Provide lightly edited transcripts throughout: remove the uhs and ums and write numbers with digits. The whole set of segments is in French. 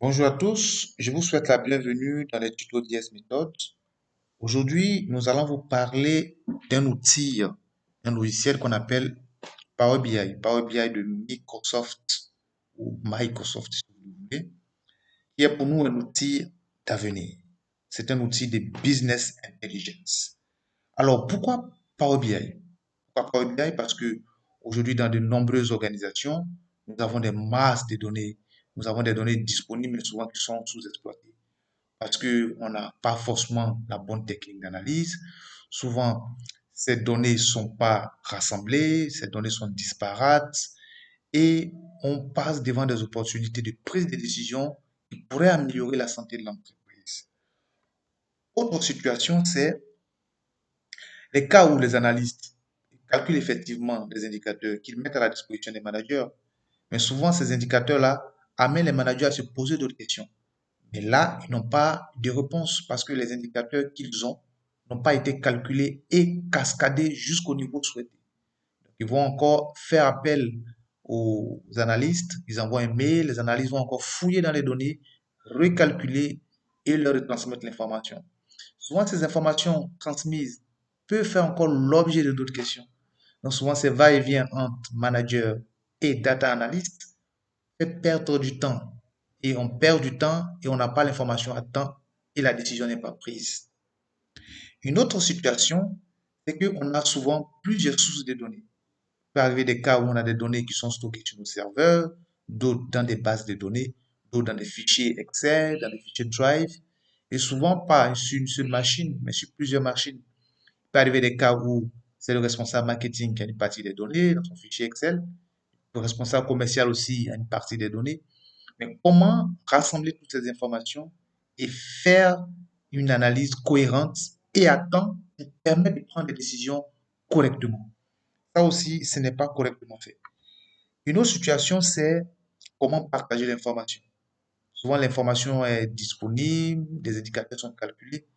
Bonjour à tous, je vous souhaite la bienvenue dans les tutos d'IS Méthode. Aujourd'hui, nous allons vous parler d'un outil, un logiciel qu'on appelle Power BI, Power BI de Microsoft ou Microsoft si vous voulez, qui est pour nous un outil d'avenir. C'est un outil de business intelligence. Alors, pourquoi Power BI? Pourquoi Power BI? Parce que aujourd'hui, dans de nombreuses organisations, nous avons des masses de données, nous avons des données disponibles, mais souvent qui sont sous-exploitées parce qu'on n'a pas forcément la bonne technique d'analyse. Souvent, ces données ne sont pas rassemblées, ces données sont disparates et on passe devant des opportunités de prise de décision qui pourraient améliorer la santé de l'entreprise. Autre situation, c'est les cas où les analystes calculent effectivement des indicateurs qu'ils mettent à la disposition des managers. Mais souvent, ces indicateurs-là amènent les managers à se poser d'autres questions. Mais là, ils n'ont pas de réponse parce que les indicateurs qu'ils ont n'ont pas été calculés et cascadés jusqu'au niveau souhaité. Donc, ils vont encore faire appel aux analystes, ils envoient un mail, les analystes vont encore fouiller dans les données, recalculer et leur transmettre l'information. Souvent, ces informations transmises peuvent faire encore l'objet de d'autres questions. Donc, souvent, c'est va-et-vient entre manager et data analyst fait perdre du temps. Et on perd du temps et on n'a pas l'information à temps et la décision n'est pas prise. Une autre situation, c'est qu'on a souvent plusieurs sources de données. Il peut arriver des cas où on a des données qui sont stockées sur nos serveurs, d'autres dans des bases de données, d'autres dans des fichiers Excel, dans des fichiers Drive, et souvent pas sur une seule machine, mais sur plusieurs machines. Il peut arriver des cas où c'est le responsable marketing qui a une partie des données dans son fichier Excel, le responsable commercial aussi a une partie des données. Mais comment rassembler toutes ces informations et faire une analyse cohérente et à temps pour permettre de prendre des décisions correctement. Ça aussi, ce n'est pas correctement fait. Une autre situation, c'est comment partager l'information. Souvent, l'information est disponible, des indicateurs sont calculés.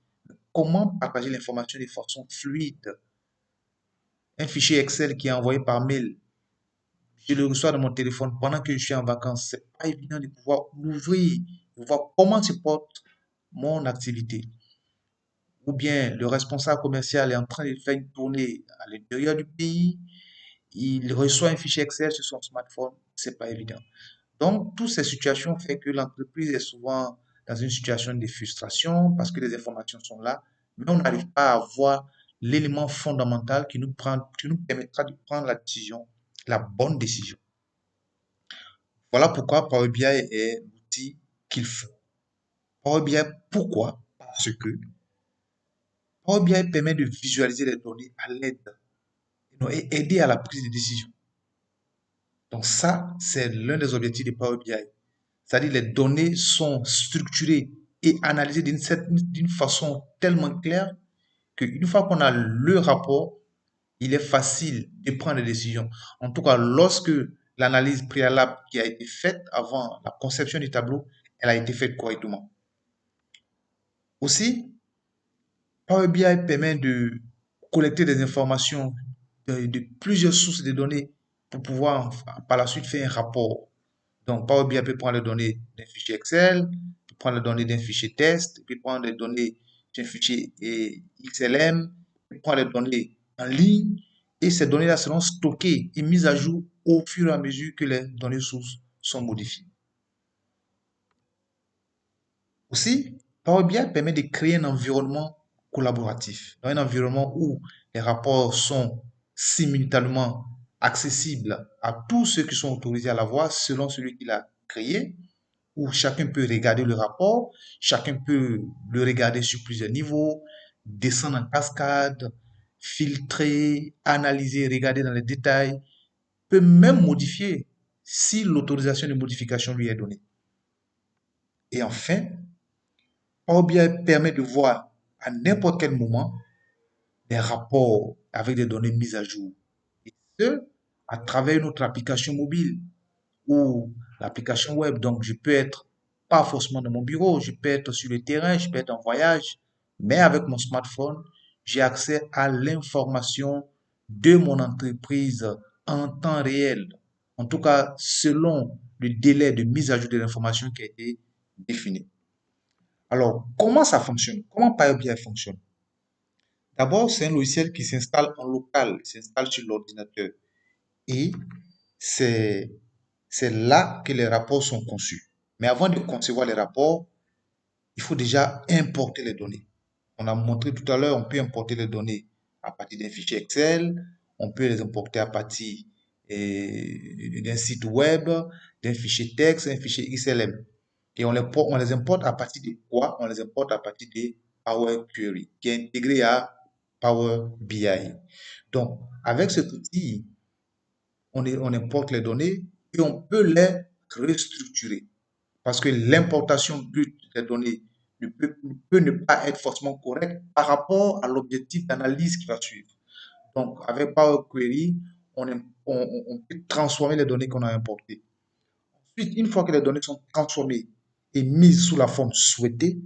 Comment partager l'information de façon fluide? Un fichier Excel qui est envoyé par mail, je le reçois dans mon téléphone pendant que je suis en vacances. C'est pas évident de pouvoir l'ouvrir, de voir comment se porte mon activité. Ou bien le responsable commercial est en train de faire une tournée à l'intérieur du pays, il reçoit un fichier Excel sur son smartphone, c'est pas évident. Donc, toutes ces situations font que l'entreprise est souvent dans une situation de frustration parce que les informations sont là, mais on n'arrive pas à voir l'élément fondamental qui nous permettra de prendre la décision, la bonne décision. Voilà pourquoi Power BI est l'outil qu'il faut. Power BI, pourquoi? Parce que Power BI permet de visualiser les données à l'aide et aider à la prise de décision. Donc ça, c'est l'un des objectifs de Power BI. C'est-à-dire les données sont structurées et analysées d'une façon tellement claire qu'une fois qu'on a le rapport, il est facile de prendre des décisions. En tout cas, lorsque l'analyse préalable qui a été faite avant la conception du tableau, elle a été faite correctement. Aussi, Power BI permet de collecter des informations de plusieurs sources de données pour pouvoir par la suite faire un rapport. Donc, Power BI peut prendre les données d'un fichier Excel, peut prendre les données d'un fichier test, peut prendre les données d'un fichier XLM, peut prendre les données en ligne et ces données-là seront stockées et mises à jour au fur et à mesure que les données sources sont modifiées. Aussi, Power BI permet de créer un environnement collaboratif, un environnement où les rapports sont simultanément accessibles à tous ceux qui sont autorisés à la voir selon celui qui l'a créé, où chacun peut regarder le rapport, chacun peut le regarder sur plusieurs niveaux, descendre en cascade, filtrer, analyser, regarder dans les détails, peut même modifier si l'autorisation de modification lui est donnée. Et enfin, Power BI permet de voir à n'importe quel moment des rapports avec des données mises à jour. Et ce, à travers notre application mobile ou l'application web. Donc, je peux être pas forcément dans mon bureau, je peux être sur le terrain, je peux être en voyage, mais avec mon smartphone, j'ai accès à l'information de mon entreprise en temps réel. En tout cas, selon le délai de mise à jour de l'information qui a été définie. Alors, comment ça fonctionne? Comment Power BI fonctionne? D'abord, c'est un logiciel qui s'installe en local, s'installe sur l'ordinateur. Et c'est c'est là que les rapports sont conçus. Mais avant de concevoir les rapports, il faut déjà importer les données. On a montré tout à l'heure, on peut importer les données à partir d'un fichier Excel, on peut les importer à partir d'un site web, d'un fichier texte, d'un fichier XLM. Et on les importe à partir de quoi? On les importe à partir de Power Query, qui est intégré à Power BI. Donc, avec cet outil, on importe les données et on peut les restructurer. Parce que l'importation brute des données peut ne pas être forcément correcte par rapport à l'objectif d'analyse qui va suivre. Donc, avec Power Query, on peut transformer les données qu'on a importées. Ensuite, une fois que les données sont transformées et mises sous la forme souhaitée,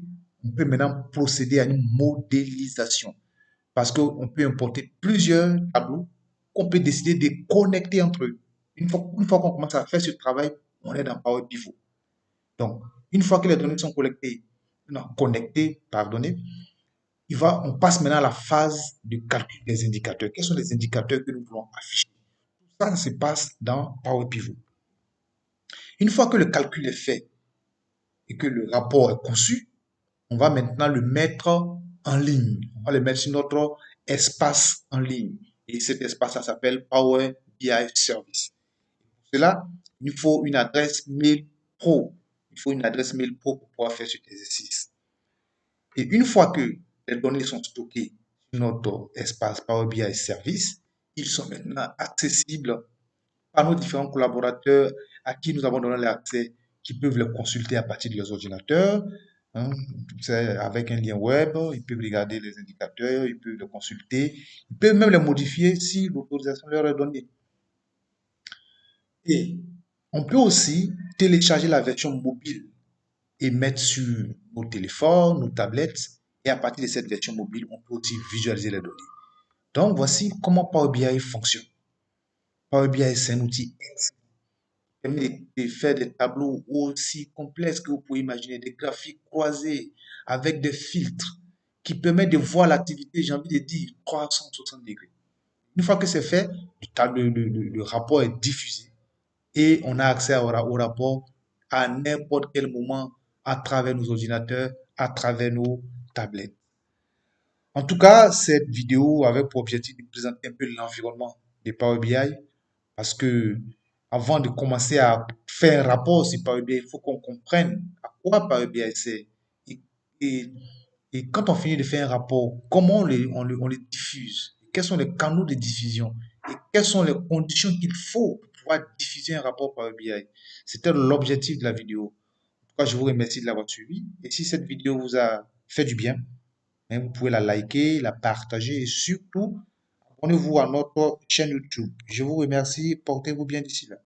on peut maintenant procéder à une modélisation. Parce qu'on peut importer plusieurs tableaux qu'on peut décider de connecter entre eux. Une fois qu'on commence à faire ce travail, on est dans Power Pivot. Donc, une fois que les données sont collectées, non, connectées, pardonnez, on passe maintenant à la phase de calcul des indicateurs. Quels sont les indicateurs que nous voulons afficher? Ça se passe dans Power Pivot. Une fois que le calcul est fait et que le rapport est conçu, on va maintenant le mettre en ligne. On va le mettre sur notre espace en ligne. Et cet espace, ça s'appelle Power BI Service. Pour cela, il faut une adresse mail pro. Il faut une adresse mail pro pour pouvoir faire cet exercice. Et une fois que les données sont stockées sur notre espace Power BI Service, ils sont maintenant accessibles par nos différents collaborateurs à qui nous avons donné l'accès, qui peuvent les consulter à partir de leurs ordinateurs, hein, avec un lien web, ils peuvent regarder les indicateurs, ils peuvent les consulter, ils peuvent même les modifier si l'autorisation leur est donnée. Et on peut aussi télécharger la version mobile et mettre sur nos téléphones, nos tablettes. Et à partir de cette version mobile, on peut aussi visualiser les données. Donc, voici comment Power BI fonctionne. Power BI, c'est un outil qui permet de faire des tableaux aussi complexes que vous pouvez imaginer, des graphiques croisés avec des filtres qui permettent de voir l'activité, j'ai envie de dire, 360 degrés. Une fois que c'est fait, le rapport est diffusé et on a accès au rapport à n'importe quel moment à travers nos ordinateurs, à travers nos tablettes. En tout cas, cette vidéo avait pour objectif de présenter un peu l'environnement de Power BI parce que avant de commencer à faire un rapport sur Power BI, il faut qu'on comprenne à quoi Power BI sert. Et, et, et quand on finit de faire un rapport, comment on le diffuse? Quels sont les canaux de diffusion? Et quelles sont les conditions qu'il faut pour pouvoir diffuser un rapport Power BI? C'était l'objectif de la vidéo. En tout cas, je vous remercie de l'avoir suivi. Et si cette vidéo vous a fait du bien, hein, vous pouvez la liker, la partager et surtout, abonnez-vous à notre chaîne YouTube. Je vous remercie. Portez-vous bien d'ici là.